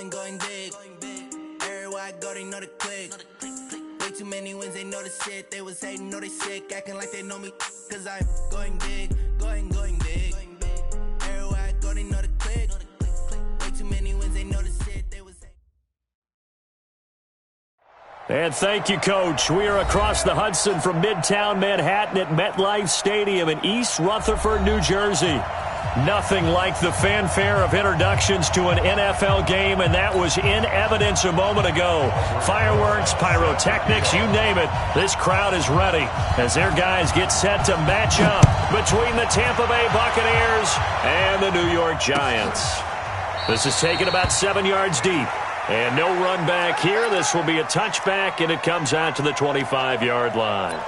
going big. Everywhere I go, they know the click. Way too many wins, they know the shit. They was hating, know they sick, acting like they know me. Cause I'm going big, going big. Everywhere I go, they know the click. Way too many wins, they know the shit. They was hating. And thank you, Coach. We are across the Hudson from Midtown Manhattan at MetLife Stadium in East Rutherford, New Jersey. Nothing like the fanfare of introductions to an NFL game, and that was in evidence a moment ago. Fireworks, pyrotechnics, you name it. This crowd is ready as their guys get set to match up between the Tampa Bay Buccaneers and the New York Giants. This is taken about 7 yards deep. And no run back here. This will be a touchback, and it comes out to the 25-yard line.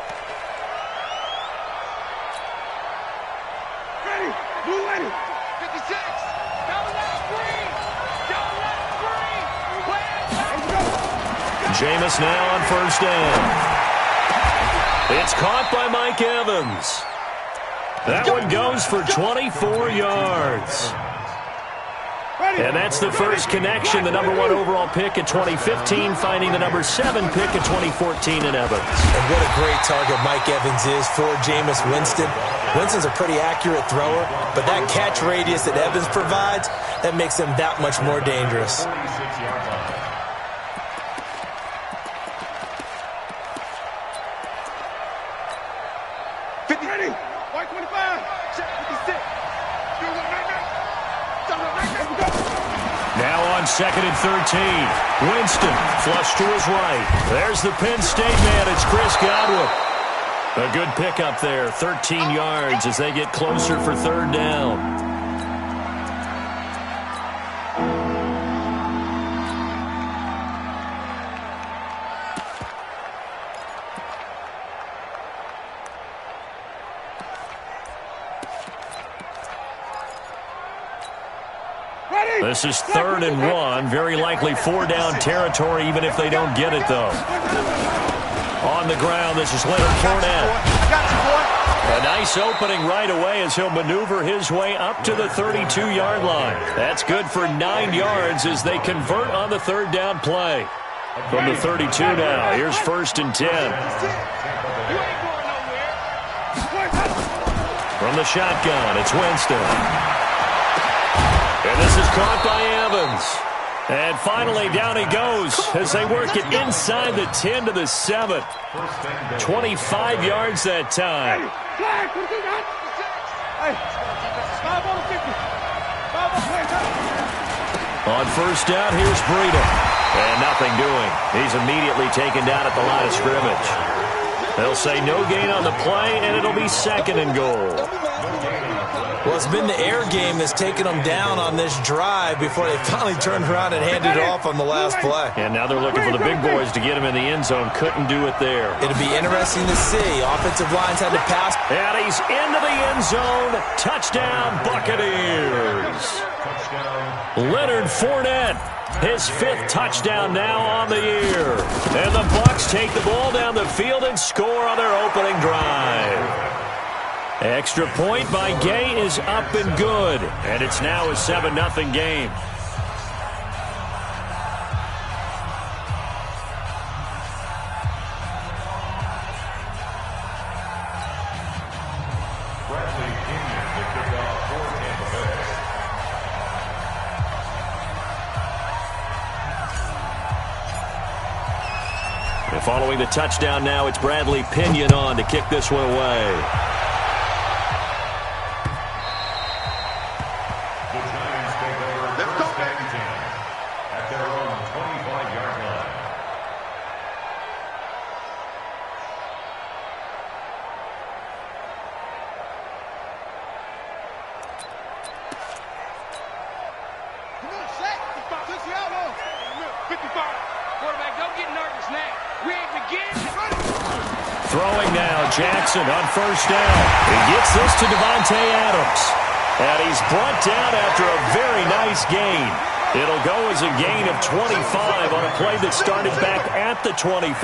Ready, move ready. 56. Don't let it free. Don't let it free. Jameis now on first down. It's caught by Mike Evans. That one goes for 24 yards. And that's the first connection, the number 1 overall pick in 2015, finding the number 7 pick in 2014 in Evans. And what a great target Mike Evans is for Jameis Winston. Winston's a pretty accurate thrower, but that catch radius that Evans provides, that makes him that much more dangerous. Now on 2nd and 13. Winston flush to his right. There's the Penn State man. It's Chris Godwin. A good pickup there. 13 yards as they get closer for third down. This is 3rd and 1. Very likely 4-down territory, even if they don't get it, though. On the ground, this is Leonard Fournette. A nice opening right away as he'll maneuver his way up to the 32-yard line. That's good for 9 yards as they convert on the 3rd down play. From the 32 now, here's 1st and 10. From the shotgun, it's Winston. And this is caught by Evans. And finally, down he goes as they work it inside the 10 to the 7. 25 yards that time. On first down, here's Breida. And nothing doing. He's immediately taken down at the line of scrimmage. They'll say no gain on the play, and it'll be 2nd and goal. Well, it's been the air game that's taken them down on this drive before they finally turned around and handed it off on the last play. And now they're looking for the big boys to get him in the end zone. Couldn't do it there. It'll be interesting to see. Offensive lines had to pass. And he's into the end zone. Touchdown, Buccaneers. Leonard Fournette, his 5th touchdown now on the year. And the Bucs take the ball down the field and score on their opening drive. Extra point by Gay is up and good. And it's now a 7-0 game. And following the touchdown now, it's Bradley Pinion on to kick this one away. Throwing now, Jackson on first down. He gets this to Devontae Adams. And he's brought down after a very nice gain. It'll go as a gain of 25 on a play that started back at the 25.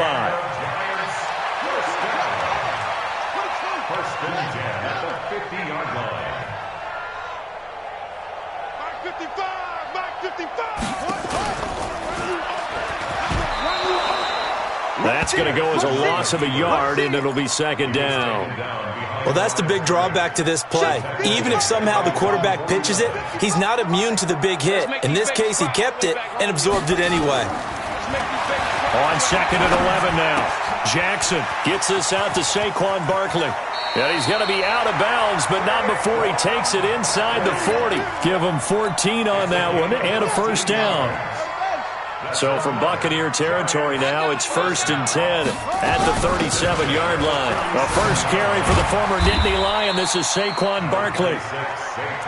First and 10 at the 50-yard line. Mark 55! Mark 55! That's going to go as a loss of a yard, and it'll be second down. Well, that's the big drawback to this play. Even if somehow the quarterback pitches it, he's not immune to the big hit. In this case, he kept it and absorbed it anyway. On second and 11 now. Jackson gets this out to Saquon Barkley. And he's going to be out of bounds, but not before he takes it inside the 40. Give him 14 on that one and a first down. So from Buccaneer territory now, it's 1st and 10 at the 37-yard line. A first carry for the former Nittany Lion. This is Saquon Barkley.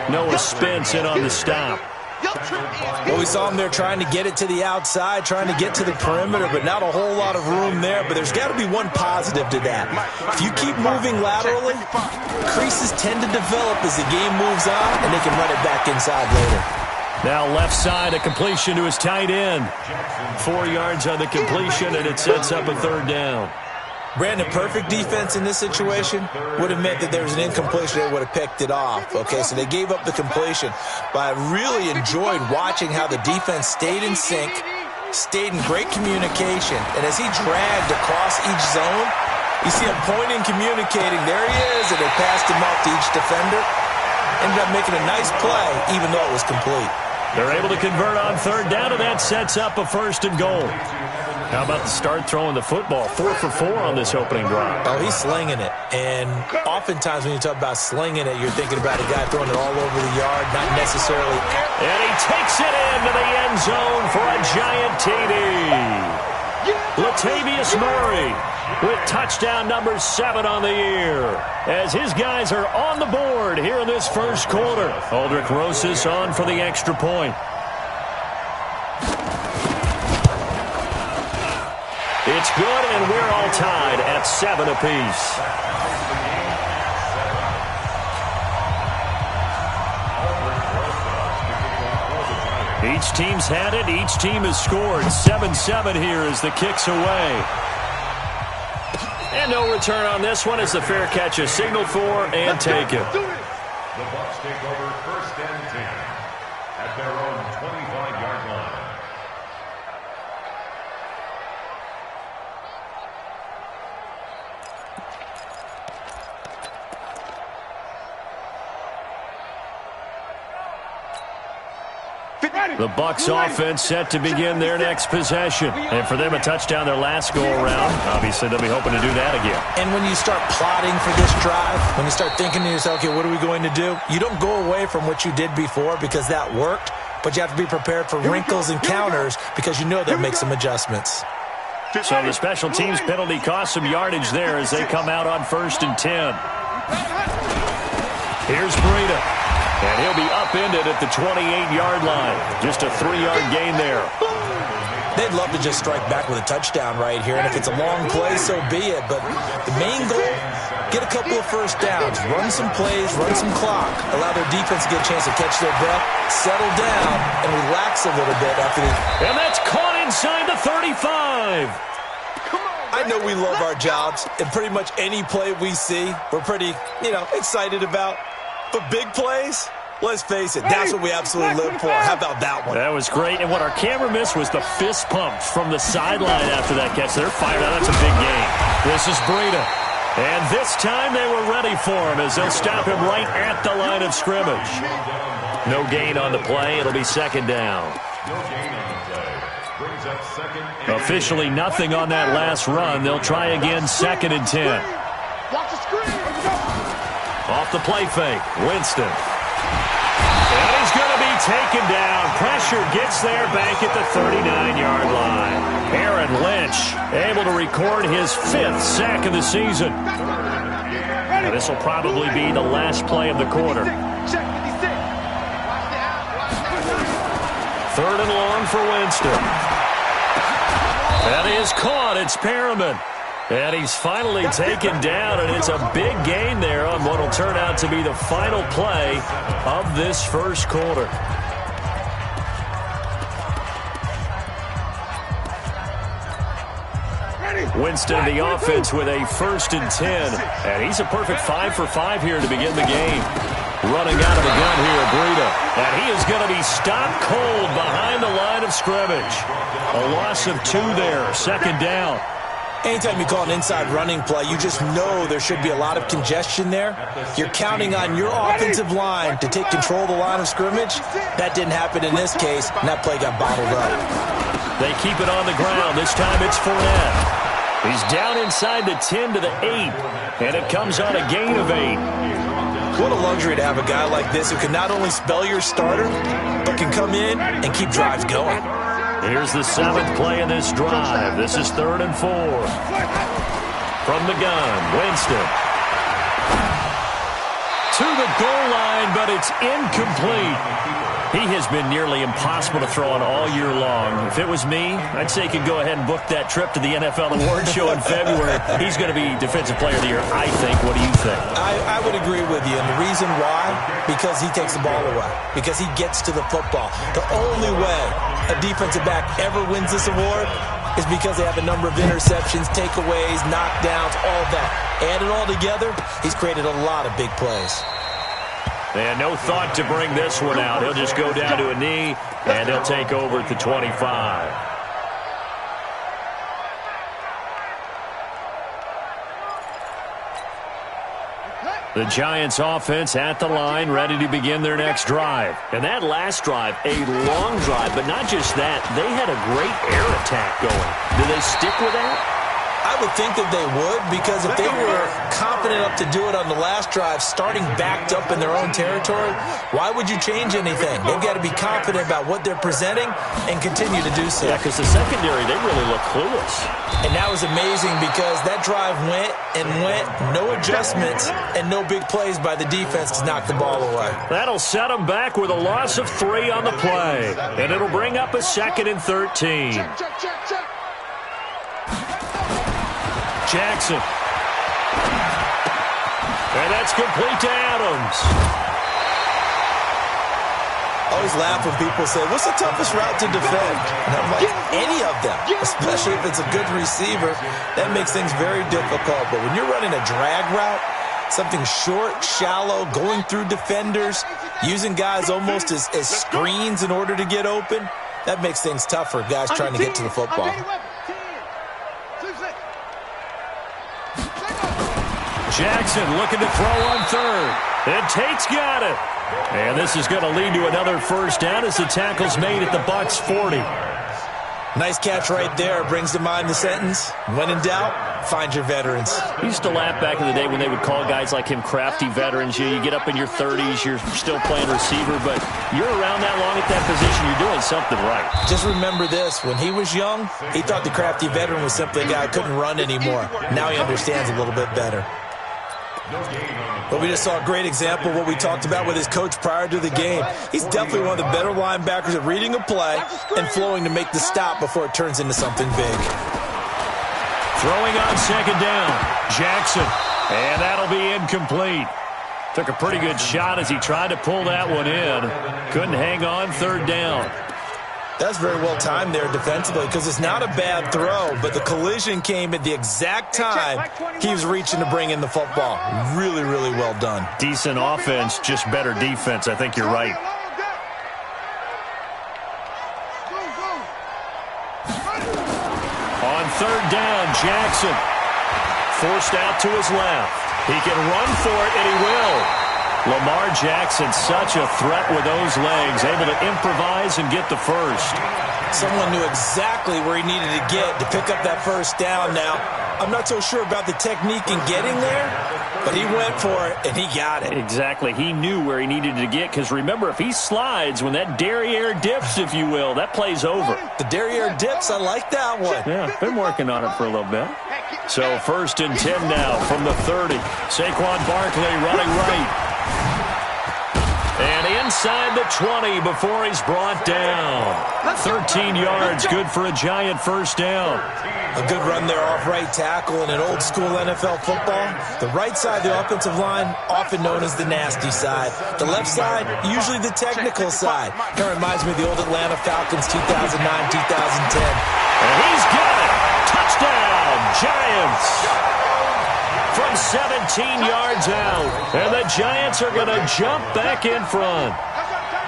Noah Spence in on the stop. Well, we saw him there trying to get it to the outside, trying to get to the perimeter, but not a whole lot of room there. But there's got to be one positive to that. If you keep moving laterally, creases tend to develop as the game moves on, and they can run it back inside later. Now left side, a completion to his tight end. 4 yards on the completion, and it sets up a third down. Brandon, perfect defense in this situation would have meant that there was an incompletion. They would have picked it off. Okay, so they gave up the completion. But I really enjoyed watching how the defense stayed in sync, stayed in great communication. And as he dragged across each zone, you see him pointing, communicating. There he is, and they passed him off to each defender. Ended up making a nice play, even though it was complete. They're able to convert on third down, and that sets up a 1st and goal. How about the start throwing the football? 4 for 4 on this opening drive. Oh, he's slinging it. And oftentimes when you talk about slinging it, you're thinking about a guy throwing it all over the yard, not necessarily. And he takes it into the end zone for a giant TD. Latavius Murray with touchdown number 7 on the year, as his guys are on the board here in this first quarter. Aldrick Rosas on for the extra point. It's good, and we're all tied at 7 apiece. Each team's had it. Each team has scored. 7-7 here as the kick's away. And no return on this one as the fair catch is signaled for and taken. The Bucs take over 1st and 10 at their own 25-yard line. The Bucs offense set to begin their next possession. And for them, a touchdown their last go-around. Obviously, they'll be hoping to do that again. And when you start plotting for this drive, when you start thinking to yourself, okay, what are we going to do? You don't go away from what you did before because that worked, but you have to be prepared for wrinkles and counters because you know they'll make some adjustments. So the special teams penalty cost some yardage there as they come out on 1st and 10. Here's Breida. And he'll be upended at the 28-yard line. Just a 3-yard gain there. They'd love to just strike back with a touchdown right here, and if it's a long play, so be it. But the main goal, get a couple of first downs, run some plays, run some clock, allow their defense to get a chance to catch their breath, settle down, and relax a little bit after the... And that's caught inside the 35. I know we love our jobs, and pretty much any play we see, we're pretty, excited about. But big plays, let's face it, that's what we absolutely live for. How about that one? That was great. And what our camera missed was the fist pump from the sideline after that catch. They're fired out. That's a big gain. This is Breida. And this time they were ready for him as they'll stop him right at the line of scrimmage. No gain on the play. It'll be 2nd down. Officially nothing on that last run. They'll try again 2nd and 10. Off the play fake, Winston. And he's going to be taken down. Pressure gets there back at the 39-yard line. Aaron Lynch able to record his 5th sack of the season. And this will probably be the last play of the quarter. 3rd and long for Winston. That is caught. It's Perriman. And he's finally taken down, and it's a big gain there on what will turn out to be the final play of this first quarter. Winston, the offense, with a 1st and 10. And he's a perfect 5 for 5 here to begin the game. Running out of the gun here, Breida. And he is going to be stopped cold behind the line of scrimmage. A loss of 2 there, 2nd down. Anytime you call an inside running play, you just know there should be a lot of congestion there. You're counting on your offensive line to take control of the line of scrimmage. That didn't happen in this case, and that play got bottled up. They keep it on the ground. This time it's Fournette. He's down inside the 10 to the 8, and it comes on a gain of 8. What a luxury to have a guy like this who can not only spell your starter, but can come in and keep drives going. Here's the 7th play in this drive. This is 3rd and 4. From the gun, Winston. To the goal line, but it's incomplete. He has been nearly impossible to throw on all year long. If it was me, I'd say he could go ahead and book that trip to the NFL Awards Show in February. He's going to be Defensive Player of the Year, I think. What do you think? I would agree with you, and the reason why, because he takes the ball away, because he gets to the football. The only way a defensive back ever wins this award is because they have a number of interceptions, takeaways, knockdowns, all that. Add it all together, he's created a lot of big plays. And no thought to bring this one out. He'll just go down to a knee, and he'll take over at the 25. The Giants offense at the line, ready to begin their next drive. And that last drive, a long drive, but not just that. They had a great air attack going. Do they stick with that? I would think that they would, because if they were confident enough to do it on the last drive, starting backed up in their own territory, why would you change anything? They've got to be confident about what they're presenting and continue to do so. Yeah, because the secondary, they really look clueless. And that was amazing because that drive went and went, no adjustments and no big plays by the defense to knock the ball away. That'll set them back with a loss of 3 on the play. And it'll bring up a 2nd and 13. Jackson. And that's complete to Adams. I always laugh when people say, what's the toughest route to defend? And I'm like, any of them, especially if it's a good receiver. That makes things very difficult. But when you're running a drag route, something short, shallow, going through defenders, using guys almost as screens in order to get open, that makes things tough for guys trying to get to the football. Jackson looking to throw on 3rd. And Tate's got it. And this is going to lead to another first down as the tackle's made at the Bucs 40. Nice catch right there. Brings to mind the sentence, when in doubt, find your veterans. I used to laugh back in the day when they would call guys like him crafty veterans. You get up in your 30s, you're still playing receiver, but you're around that long at that position, you're doing something right. Just remember this. When he was young, he thought the crafty veteran was simply a guy who couldn't run anymore. Now he understands a little bit better. But we just saw a great example of what we talked about with his coach prior to the game. He's definitely one of the better linebackers at reading a play and flowing to make the stop before it turns into something big. Throwing on 2nd down, Jackson. And that'll be incomplete. Took a pretty good shot as he tried to pull that one in. Couldn't hang on 3rd down. That's very well timed there defensively because it's not a bad throw, but the collision came at the exact time he was reaching to bring in the football. Really, really well done. Decent offense, just better defense. I think you're right. On 3rd down, Jackson. Forced out to his left. He can run for it, and he will. Lamar Jackson, such a threat with those legs, able to improvise and get the first. Someone knew exactly where he needed to get to pick up that first down. Now, I'm not so sure about the technique in getting there, but he went for it, and he got it. Exactly. He knew where he needed to get, because remember, if he slides, when that derriere dips, if you will, that play's over. The derriere dips, I like that one. Yeah, been working on it for a little bit. So 1st and 10 now from the 30. Saquon Barkley running right. And inside the 20 before he's brought down. 13 yards, good for a Giant first down. A good run there off right tackle in an old-school NFL football. The right side of the offensive line, often known as the nasty side. The left side, usually the technical side. Kind of reminds me of the old Atlanta Falcons 2009-2010. And he's got it. Touchdown, Giants. From 17 yards out. And the Giants are going to jump back in front.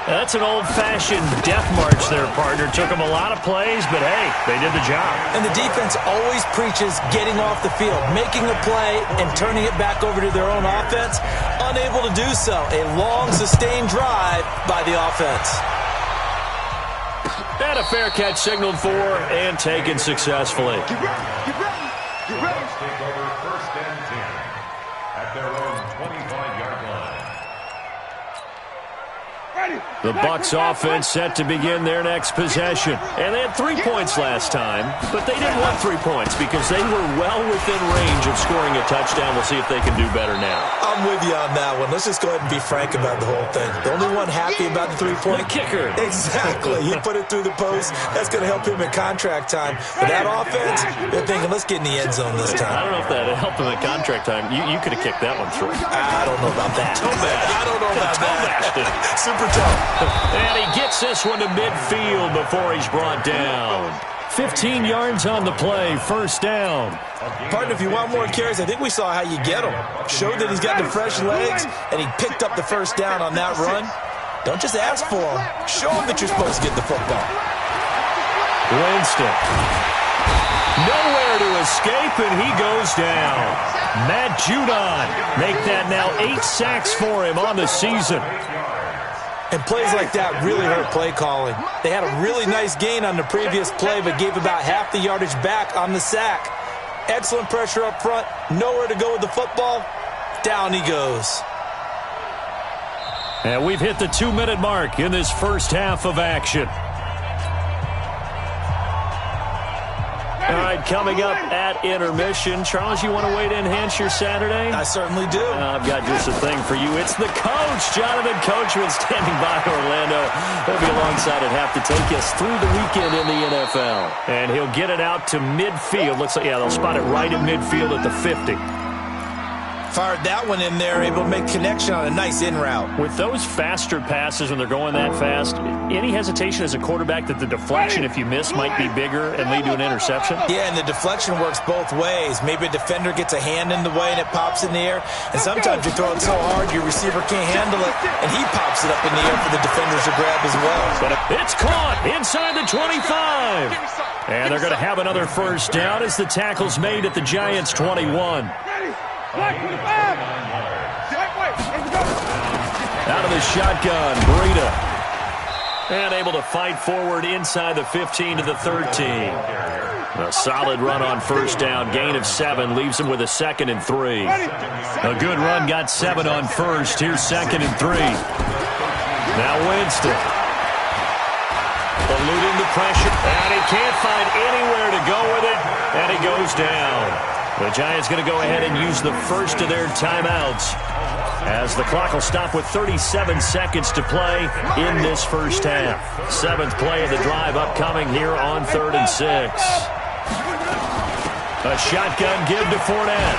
That's an old-fashioned death march there, partner. Took them a lot of plays, but hey, they did the job. And the defense always preaches getting off the field, making a play, and turning it back over to their own offense. Unable to do so. A long, sustained drive by the offense. And a fair catch signaled for and taken successfully. Get ready. Bucs take over 1st and 10 at their own 25-yard line. The Bucs offense set to begin their next possession. And they had 3 points last time, but they didn't want 3 points because they were well within range of scoring a touchdown. We'll see if they can do better now. I'm with you on that one. Let's just go ahead and be frank about the whole thing. The only one happy about the 3-point kicker. Exactly. He put it through the post. That's going to help him in contract time. But that offense, they're thinking, let's get in the end zone this time. I don't know if that helped him in contract time. You could have kicked that one through. I don't know about that. I don't know about that. Super tough. And he gets this one to midfield before he's brought down. 15 yards on the play, 1st down. Partner, if you want more carries, I think we saw how you get them. Showed that he's got the fresh legs, and he picked up the 1st down on that run. Don't just ask for them. Show them that you're supposed to get the football. Winston. Nowhere to escape, and he goes down. Matt Judon make that now 8 sacks for him on the season. And plays like that really hurt play calling. They had a really nice gain on the previous play, but gave about half the yardage back on the sack. Excellent pressure up front. Nowhere to go with the football. Down he goes. And we've hit the 2-minute mark in this first half of action. All right, coming up at intermission. Charles, you want to wait to enhance your Saturday? I certainly do. I've got just a thing for you. It's the coach, Jonathan Coachman, standing by Orlando. He'll be alongside at half to take us through the weekend in the NFL. And he'll get it out to midfield. Looks like, yeah, they'll spot it right at midfield at the 50. Fired that one in there, able to make connection on a nice in route. With those faster passes when they're going that fast, any hesitation as a quarterback that the deflection, if you miss, might be bigger and lead to an interception? Yeah, and the deflection works both ways. Maybe a defender gets a hand in the way and it pops in the air. And sometimes you throw it so hard your receiver can't handle it, and he pops it up in the air for the defenders to grab as well. But it's caught inside the 25. And they're going to have another 1st down as the tackle's made at the Giants' 21. Out of the shotgun, Breida. And able to fight forward inside the 15 to the 13. A solid run on 1st down. Gain of 7 leaves him with a 2nd and 3. A good run got 7 on 1st. Here's 2nd and 3. Now Winston. Eluding the pressure. And he can't find anywhere to go with it. And he goes down. The Giants going to go ahead and use the first of their timeouts as the clock will stop with 37 seconds to play in this first half. 7th play of the drive upcoming here on 3rd and 6. A shotgun give to Fournette.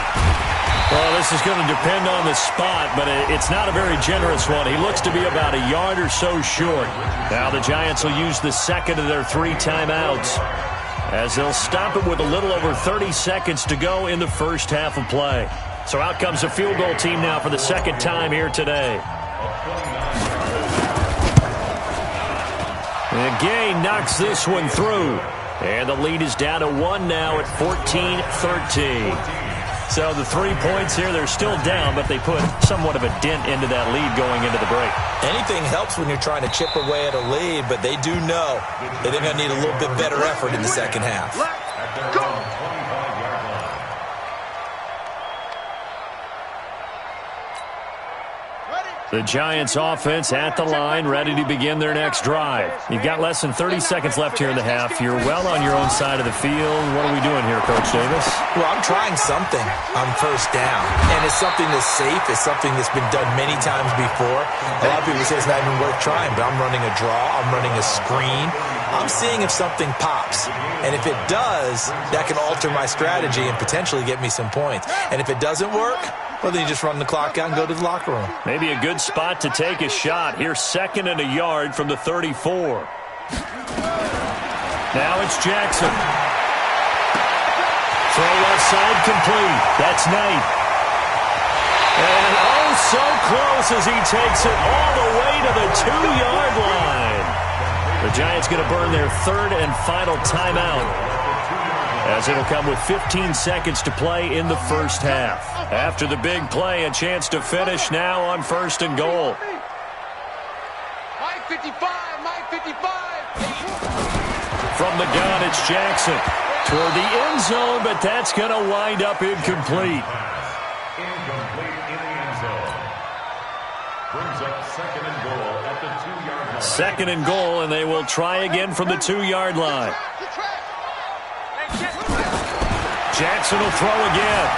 Well, this is going to depend on the spot, but it's not a very generous one. He looks to be about a yard or so short. Now the Giants will use the 2nd of their 3 timeouts, as they'll stop it with a little over 30 seconds to go in the first half of play. So out comes a field goal team now for the 2nd time here today. And Gay knocks this one through. And the lead is down to 1 now at 14-13. So the 3 points here, they're still down, but they put somewhat of a dent into that lead going into the break. Anything helps when you're trying to chip away at a lead, but they do know that they're going to need a little bit better effort in the second half. Go! The Giants offense at the line, ready to begin their next drive. You've got less than 30 seconds left here in the half. You're well on your own side of the field. What are we doing here, Coach Davis? Well, I'm trying something on 1st down, and it's something that's safe. It's something that's been done many times before. A lot of people say it's not even worth trying, but I'm running a draw. I'm running a screen. I'm seeing if something pops, and if it does, that can alter my strategy and potentially get me some points. And if it doesn't work, well, then you just run the clock out and go to the locker room. Maybe a good spot to take a shot. Here's 2nd and a yard from the 34. Now it's Jackson. Throw left side complete. That's Knight. And oh so close as he takes it all the way to the 2-yard line. The Giants going to burn their third and final timeout, as it'll come with 15 seconds to play in the first half. After the big play, a chance to finish now on 1st and goal. Mike 55, Mike 55. From the gun, it's Jackson toward the end zone, but that's going to wind up incomplete. Incomplete in the end zone. Brings up 2nd and goal at the 2-yard line. 2nd and goal, and they will try again from the 2-yard line. Jackson will throw again.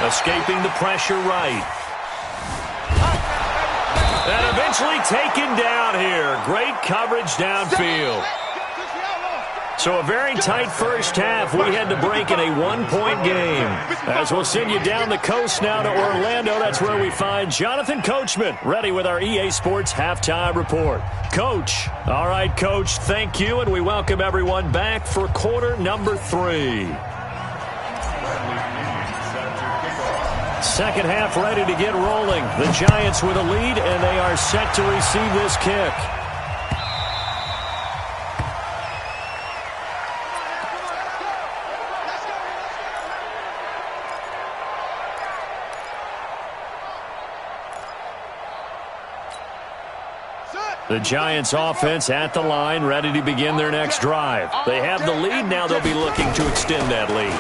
Escaping the pressure right. And eventually taken down here. Great coverage downfield. So a very tight first half. We had to break in a 1-point game. As we'll send you down the coast now to Orlando. That's where we find Jonathan Coachman, ready with our EA Sports Halftime Report. Coach. All right, Coach, thank you, and we welcome everyone back for quarter number 3. Second half ready to get rolling. The Giants with a lead, and they are set to receive this kick. The Giants offense at the line, ready to begin their next drive. They have the lead. Now they'll be looking to extend that lead.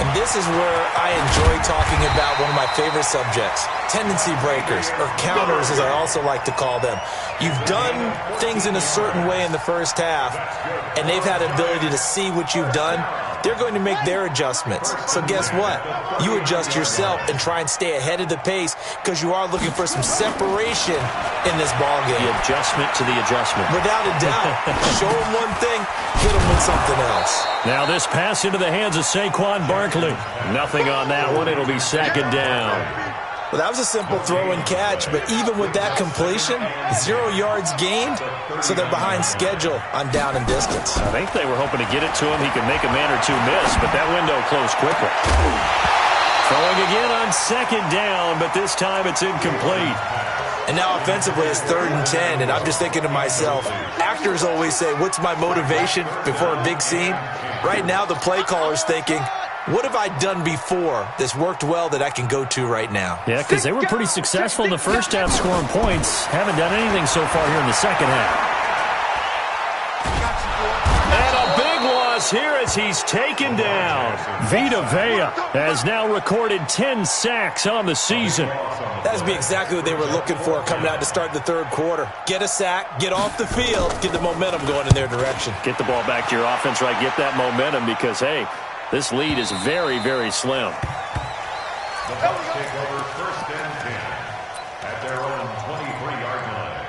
And this is where I enjoy talking about one of my favorite subjects, tendency breakers, or counters as I also like to call them. You've done things in a certain way in the first half, and they've had the ability to see what you've done. They're going to make their adjustments. So guess what? You adjust yourself and try and stay ahead of the pace because you are looking for some separation in this ballgame. The adjustment to the adjustment. Without a doubt. Show them one thing, hit them with something else. Now this pass into the hands of Saquon Barkley. Nothing on that one. It'll be 2nd down. Well, that was a simple throw and catch, but even with that completion, 0 yards gained, so they're behind schedule on down and distance. I think they were hoping to get it to him. He could make a man or two miss, but that window closed quickly. Throwing again on 2nd down, but this time it's incomplete. And now offensively it's 3rd and 10, and I'm just thinking to myself, actors always say, what's my motivation before a big scene? Right now the play caller's thinking, what have I done before that's worked well that I can go to right now? Yeah, because they were pretty successful in the first half scoring points. Haven't done anything so far here in the second half. And a big loss here as he's taken down. Vita Vea has now recorded 10 sacks on the season. That'd be exactly what they were looking for coming out to start the third quarter. Get a sack, get off the field, get the momentum going in their direction. Get the ball back to your offense, right? Get that momentum because, hey, this lead is very, very slim. The Bucs take over 1st and 10 at their own 23-yard line.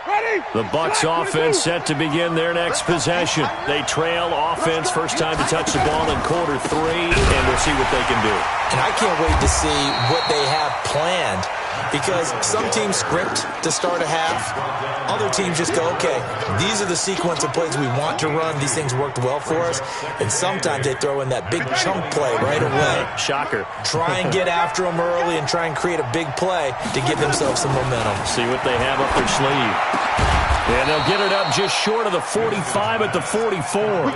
Ready? The Bucs offense set to begin their next possession. They trail offense, first time to touch the ball in quarter 3, and we'll see what they can do. And I can't wait to see what they have planned, because some teams script to start a half. Other teams just go, okay, these are the sequence of plays we want to run. These things worked well for us. And sometimes they throw in that big chunk play right away. Shocker. Try and get after them early and try and create a big play to give themselves some momentum. See what they have up their sleeve. And they'll get it up just short of the 45 at the 44.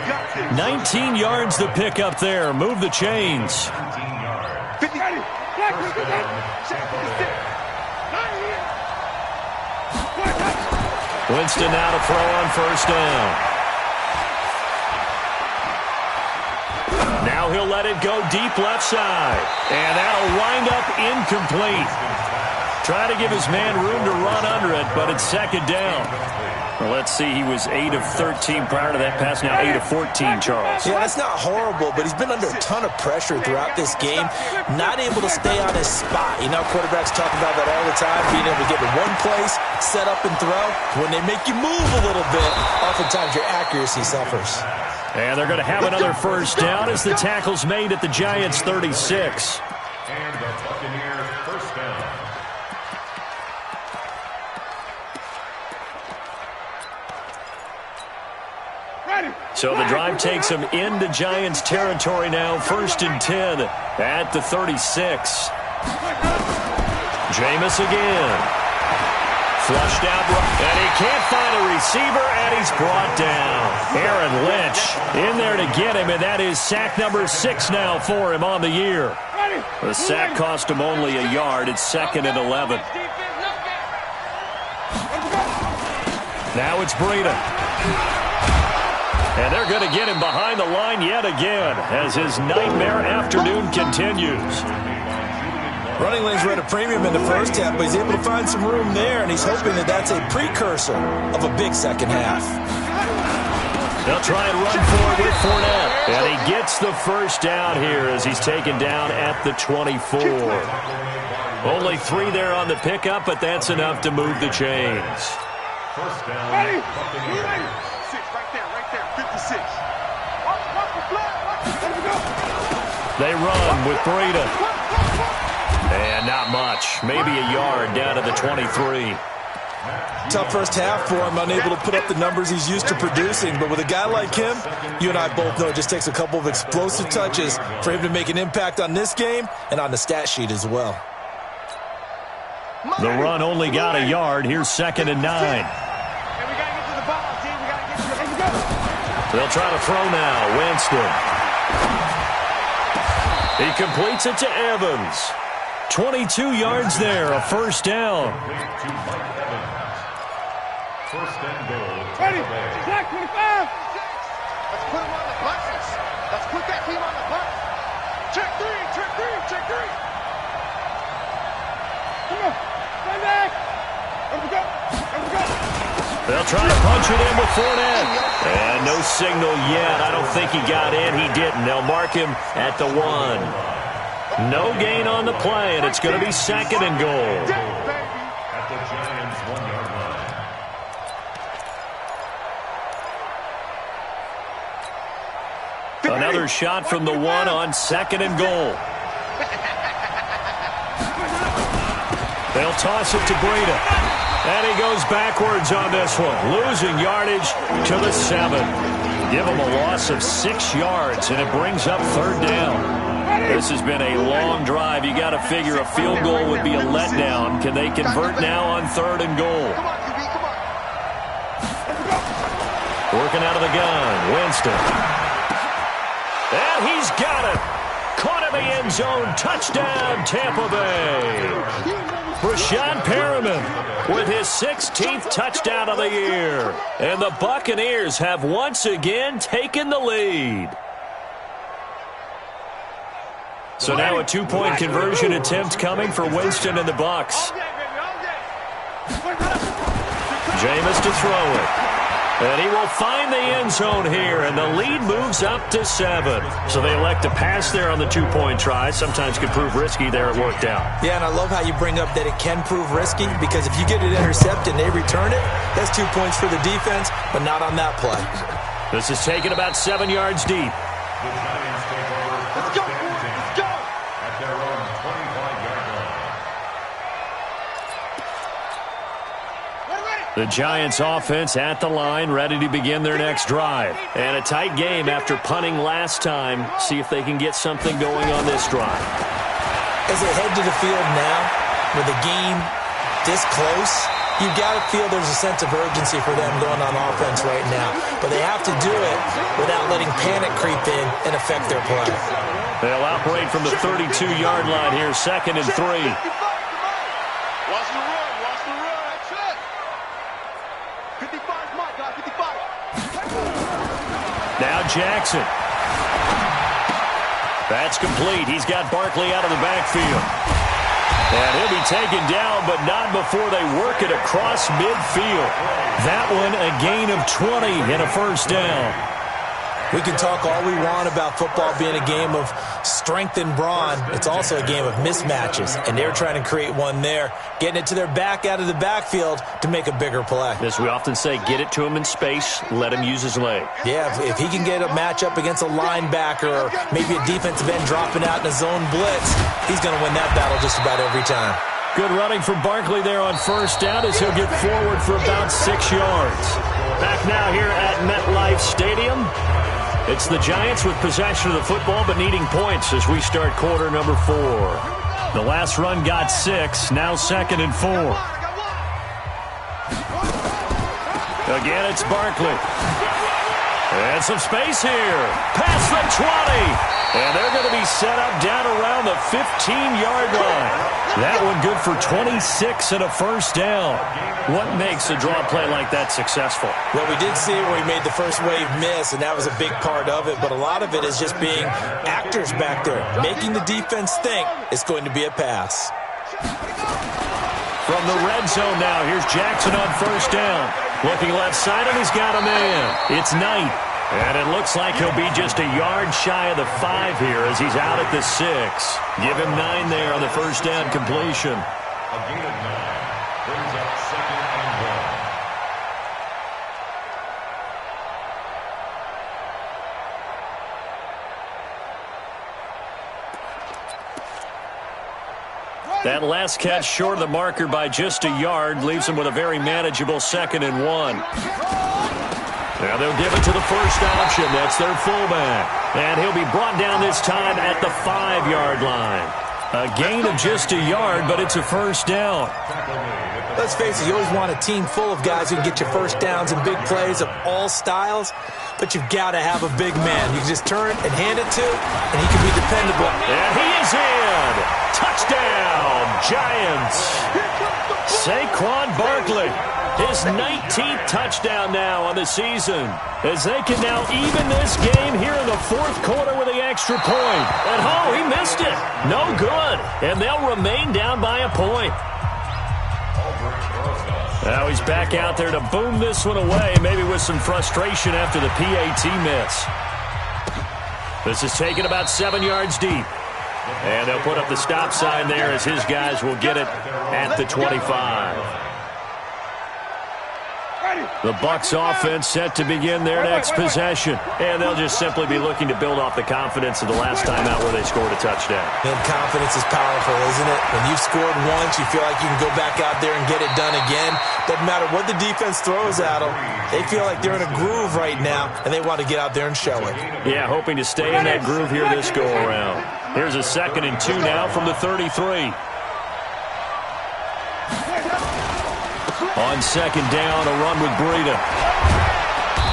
19 yards to pick up there. Move the chains. 50. Ready. Winston now to throw on 1st down. Now he'll let it go deep left side. And that'll wind up incomplete. Try to give his man room to run under it, but it's 2nd down. Well, let's see, he was 8 of 13 prior to that pass, now 8 of 14, Charles. Yeah, that's not horrible, but he's been under a ton of pressure throughout this game, not able to stay on his spot. You know, quarterbacks talk about that all the time, being able to get to one place, set up and throw. When they make you move a little bit, oftentimes your accuracy suffers. And they're going to have another 1st down as the tackle's made at the Giants' 36. And the Buccaneers 1st down. So the drive takes him into Giants territory now. 1st and 10 at the 36. Jameis again. Flushed out, and he can't find a receiver, and he's brought down. Aaron Lynch in there to get him, and that is sack number 6 now for him on the year. The sack cost him only a yard. It's 2nd and 11. Now it's Breida. And they're going to get him behind the line yet again as his nightmare afternoon continues. Running lanes were at a premium in the first half, but he's able to find some room there, and he's hoping that that's a precursor of a big second half. They'll try and run for it with Fournette. And he gets the first down here as he's taken down at the 24. Only 3 there on the pickup, but that's enough to move the chains. First down. 6 right there, 56. Watch the flag. They run with Breida. And not much. Maybe a yard down to the 23. Tough first half for him, unable to put up the numbers he's used to producing. But with a guy like him, you and I both know it just takes a couple of explosive touches for him to make an impact on this game and on the stat sheet as well. The run only got a yard. Here's 2nd and 9. They'll try to throw now. Winston. He completes it to Evans. 22 yards there, a first down. First and goal. Ready, Jack 25. Let's put him on the buses. Let's put that team on the bus. Check 3, check 3, check 3. Come on, stand back. Let me go, let me go. They'll try to punch it in with Fournette. And no signal yet. I don't think he got in. He didn't. They'll mark him at the 1. No gain on the play, and it's going to be 2nd and goal. At the Giants' 1-yard line. Another shot from the 1 on 2nd and goal. They'll toss it to Breida. And he goes backwards on this one, losing yardage to the 7. Give him a loss of 6 yards, and it brings up 3rd down. This has been a long drive. You got to figure a field goal would be a letdown. Can they convert now on 3rd and goal? Working out of the gun, Winston. And he's got it. Caught in the end zone. Touchdown, Tampa Bay. Brashad Perriman with his 16th touchdown of the year. And the Buccaneers have once again taken the lead. So now a 2-point conversion attempt coming for Winston and the Bucs. Jameis to throw it. And he will find the end zone here, and the lead moves up to 7. So they elect to pass there on the 2-point try. Sometimes could prove risky there. It worked out. Yeah, and I love how you bring up that it can prove risky, because if you get it intercepted and they return it, that's 2 points for the defense, but not on that play. This is taken about 7 yards deep. The Giants take over. Let's go. Let's go. At their own 25-yard line. The Giants offense at the line, ready to begin their next drive. And a tight game after punting last time. See if they can get something going on this drive. As they head to the field now, with the game this close, you've got to feel there's a sense of urgency for them going on offense right now. But they have to do it without letting panic creep in and affect their play. They'll operate from the 32-yard line here, 2nd and 3. Watch the run, watch the run. 55 is my guy, 55. Now Jackson. That's complete. He's got Barkley out of the backfield. And he'll be taken down, but not before they work it across midfield. That one a gain of 20 and a first down. We can talk all we want about football being a game of strength and brawn. It's also a game of mismatches, and they're trying to create one there, getting it to their back out of the backfield to make a bigger play. As we often say, get it to him in space, let him use his leg. Yeah, if he can get a matchup against a linebacker or maybe a defensive end dropping out in a zone blitz, he's going to win that battle just about every time. Good running from Barkley there on first down as he'll get forward for about 6 yards. Back now here at MetLife MetLife Stadium. It's the Giants with possession of the football but needing points as we start quarter number 4. The last run got 6, now 2nd and 4. Again, it's Barkley. And some space here. Past the 20. And they're going to be set up down around the 15-yard line. That one good for 26 and a first down. What makes a draw play like that successful? Well, we did see it where he made the first wave miss, and that was a big part of it. But a lot of it is just being actors back there, making the defense think it's going to be a pass. From the red zone now, here's Jackson on first down. Looking left side, and he's got a man. It's Knight. And it looks like he'll be just a yard shy of the 5 here as he's out at the 6. Give him 9 there on the first down completion. A gain of 9 brings up 2nd and 1. That last catch short of the marker by just a yard leaves him with a very manageable 2nd and 1. Now they'll give it to the first option. That's their fullback. And he'll be brought down this time at the 5-yard line. A gain of just a yard, but it's a first down. Let's face it, you always want a team full of guys who can get you first downs and big plays of all styles, but you've got to have a big man. You can just turn and hand it to, and he can be dependable. And he is in. Touchdown, Giants. Saquon Barkley. His 19th touchdown now on the season, as they can now even this game here in the 4th quarter with the extra point. And he missed it. No good. And they'll remain down by a point. Now he's back out there to boom this one away, maybe with some frustration after the PAT miss. This is taken about 7 yards deep. And they'll put up the stop sign there as his guys will get it at the 25. The Bucs offense set to begin their next possession. And they'll just simply be looking to build off the confidence of the last time out where they scored a touchdown. And confidence is powerful, isn't it? When you've scored once, you feel like you can go back out there and get it done again. Doesn't matter what the defense throws at them. They feel like they're in a groove right now, and they want to get out there and show it. Yeah, hoping to stay in that groove here this go-around. Here's a 2nd and 2 now from the 33. On 2nd down, a run with Breida.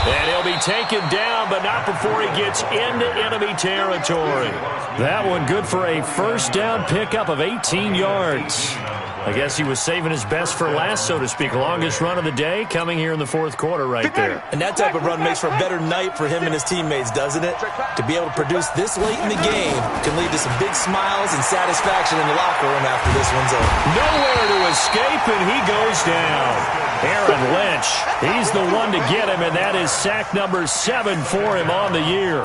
And he'll be taken down, but not before he gets into enemy territory. That one good for a first down pickup of 18 yards. I guess he was saving his best for last, so to speak. Longest run of the day coming here in the 4th quarter right there. And that type of run makes for a better night for him and his teammates, doesn't it? To be able to produce this late in the game can lead to some big smiles and satisfaction in the locker room after this one's over. Nowhere to escape, and he goes down. Aaron Lynch, he's the one to get him, and that is sack number 7 for him on the year.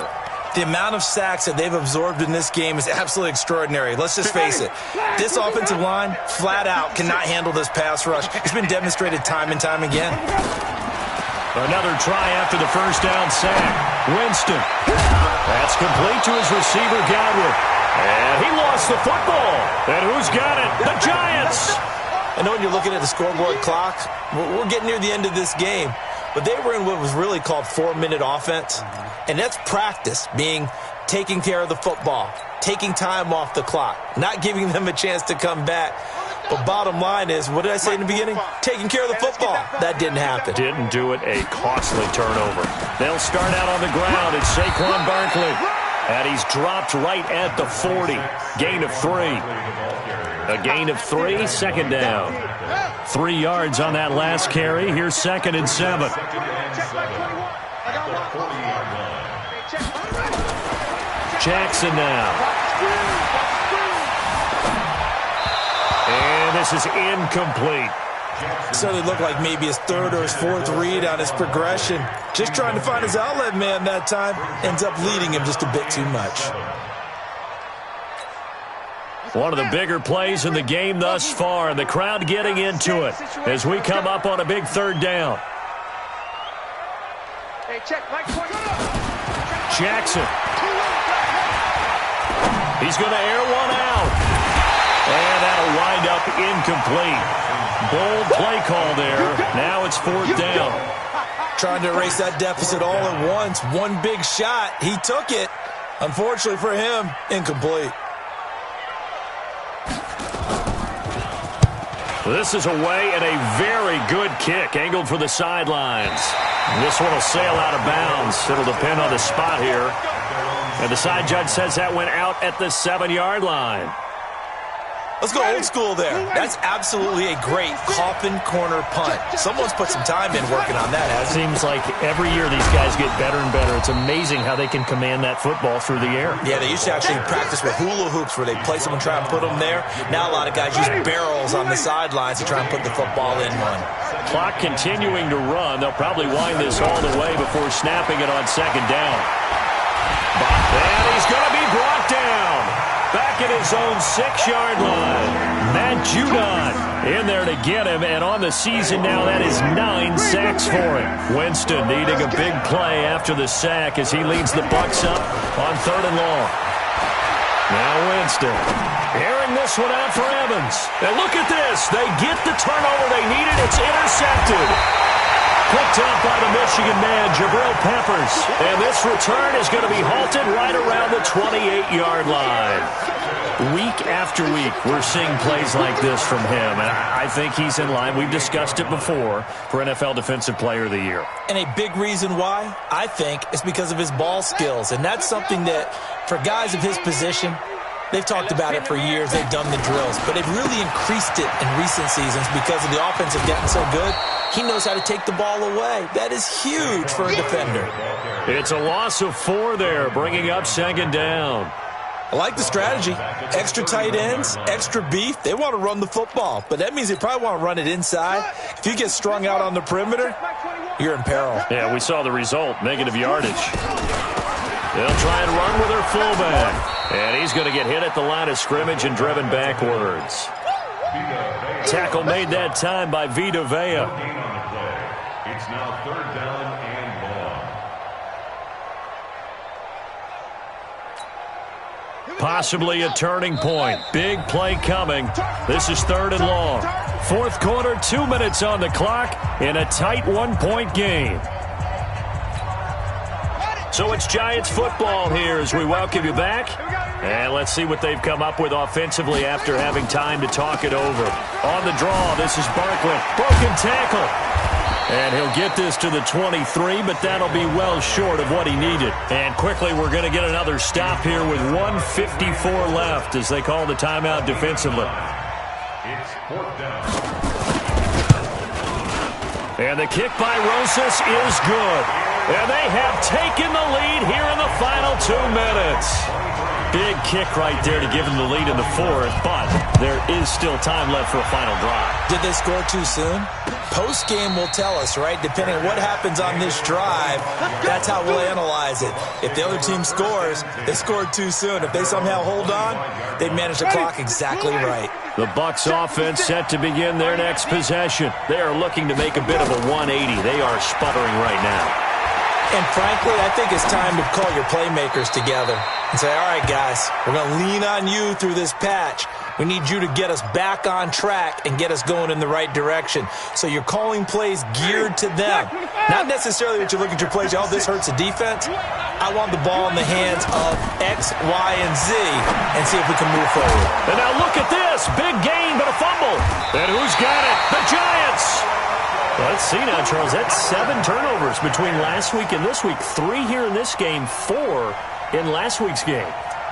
The amount of sacks that they've absorbed in this game is absolutely extraordinary. Let's just face it. This offensive line, flat out, cannot handle this pass rush. It's been demonstrated time and time again. Another try after the first down sack. Winston. That's complete to his receiver, Godwin. And he lost the football. And who's got it? The Giants. I know when you're looking at the scoreboard clock, we're getting near the end of this game. But they were in what was really called 4-minute offense. And that's practice, being taking care of the football, taking time off the clock, not giving them a chance to come back. But bottom line is, what did I say in the beginning? Taking care of the football. That didn't happen. Didn't do it. A costly turnover. They'll start out on the ground. It's Saquon Barkley. And he's dropped right at the 40. Gain of 3. A gain of 3, 2nd down. 3 yards on that last carry. Here's 2nd and 7. Jackson now. And this is incomplete. So it looked like maybe his 3rd or his 4th read on his progression. Just trying to find his outlet man that time. Ends up leading him just a bit too much. One of the bigger plays in the game thus far, and the crowd getting into it as we come up on a big 3rd down. Jackson. He's going to air one out. And that'll wind up incomplete. Bold play call there. Now it's 4th down. trying to erase that deficit all at once. One big shot. He took it. Unfortunately for him, incomplete. This is away and a very good kick, angled for the sidelines. This one will sail out of bounds. It'll depend on the spot here. And the side judge says that went out at the 7-yard line. Let's go old school there. That's absolutely a great coffin corner punt. Someone's put some time in working on that, hasn't Seems like every year these guys get better and better. It's amazing how they can command that football through the air. Yeah, they used to actually practice with hula hoops where they place them and try and put them there. Now a lot of guys use barrels on the sidelines to try and put the football in one. Clock continuing to run. They'll probably wind this all the way before snapping it on second down. And he's going to be brought down. Back at his own 6-yard line. Matt Judon in there to get him, and on the season now, that is 9 sacks for him. Winston needing a big play after the sack as he leads the Bucs up on 3rd and long. Now Winston airing this one out for Evans. And look at this. They get the turnover they needed. It's intercepted. Picked up by the Michigan man, Jabril Peppers. And this return is going to be halted right around the 28-yard line. Week after week, we're seeing plays like this from him. And I think he's in line. We've discussed it before for NFL Defensive Player of the Year. And a big reason why, I think, is because of his ball skills. And that's something that, for guys of his position, they've talked about it for years. They've done the drills. But they've really increased it in recent seasons because of the offense have gotten so good. He knows how to take the ball away. That is huge for a defender. It's a loss of 4 there, bringing up 2nd down. I like the strategy. Extra tight ends, extra beef. They want to run the football, but that means they probably want to run it inside. If you get strung out on the perimeter, you're in peril. Yeah, we saw the result, negative yardage. They'll try and run with their fullback. And he's going to get hit at the line of scrimmage and driven backwards. Tackle made that time by Vita Vea. It's now 3rd down and long. Possibly a turning point. Big play coming. This is 3rd and long. 4th quarter, 2 minutes on the clock in a tight 1-point game. So it's Giants football here as we welcome you back. And let's see what they've come up with offensively after having time to talk it over. On the draw, this is Barkley. Broken tackle. And he'll get this to the 23, but that'll be well short of what he needed. And quickly, we're going to get another stop here with 1:54 left as they call the timeout defensively. It's 4th down. And the kick by Rosas is good. And they have taken the lead here in the final 2 minutes. Big kick right there to give them the lead in the 4th, but there is still time left for a final drive. Did they score too soon? Post-game will tell us, right? Depending on what happens on this drive, that's how we'll analyze it. If the other team scores, they scored too soon. If they somehow hold on, they manage the clock exactly right. The Bucs offense set to begin their next possession. They are looking to make a bit of a 180. They are sputtering right now. And frankly, I think it's time to call your playmakers together and say, all right, guys, we're going to lean on you through this patch. We need you to get us back on track and get us going in the right direction. So you're calling plays geared to them. Not necessarily that you look at your plays, oh, this hurts the defense. I want the ball in the hands of X, Y, and Z and see if we can move forward. And now look at this. Big gain, but a fumble. And who's got it? The Giants. Let's see now, Charles. That's 7 turnovers between last week and this week. 3 here in this game, 4 in last week's game.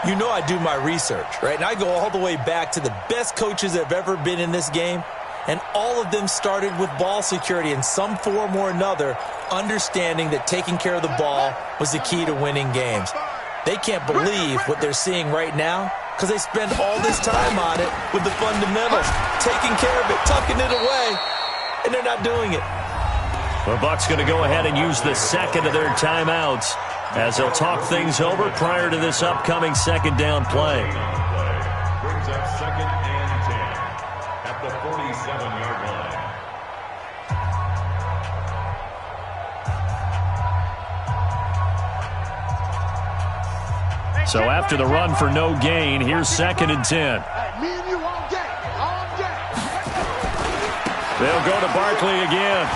You know I do my research, right? And I go all the way back to the best coaches that have ever been in this game. And all of them started with ball security in some form or another, understanding that taking care of the ball was the key to winning games. They can't believe what they're seeing right now because they spend all this time on it with the fundamentals, taking care of it, tucking it away. And they're not doing it. The Bucs going to go ahead and use the second of their timeouts as they'll talk things over prior to this upcoming 2nd down play. Brings up 2nd and 10 at the 47-yard line. So after the run for no gain, here's 2nd and 10. Me and you all day. All day. They'll go to Barkley again.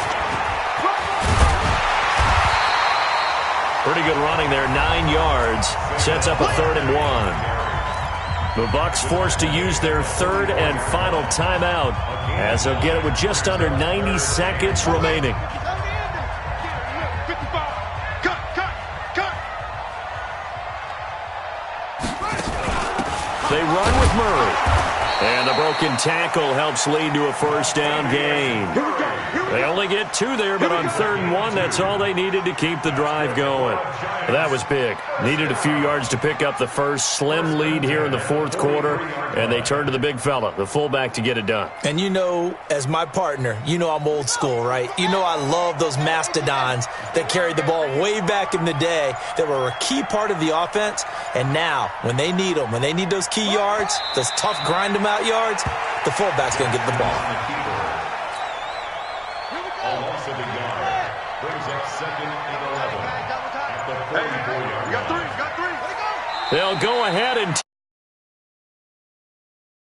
Pretty good running there, 9 yards. Sets up a 3rd and 1. The Bucs forced to use their 3rd and final timeout as they'll get it with just under 90 seconds remaining. They run with Murray. And the broken tackle helps lead to a 1st down gain. They only get 2 there, but on 3rd and 1, that's all they needed to keep the drive going. That was big. Needed a few yards to pick up the first. Slim lead here in the 4th quarter, and they turn to the big fella, the fullback, to get it done. And you know, as my partner, you know I'm old school, right? You know I love those mastodons that carried the ball way back in the day that were a key part of the offense. And now, when they need them, when they need those key yards, those tough grind-them-out yards, the fullback's going to get the ball. A loss of a yard brings up 2nd and 11 at the 44-yard line. Got three. They'll go ahead and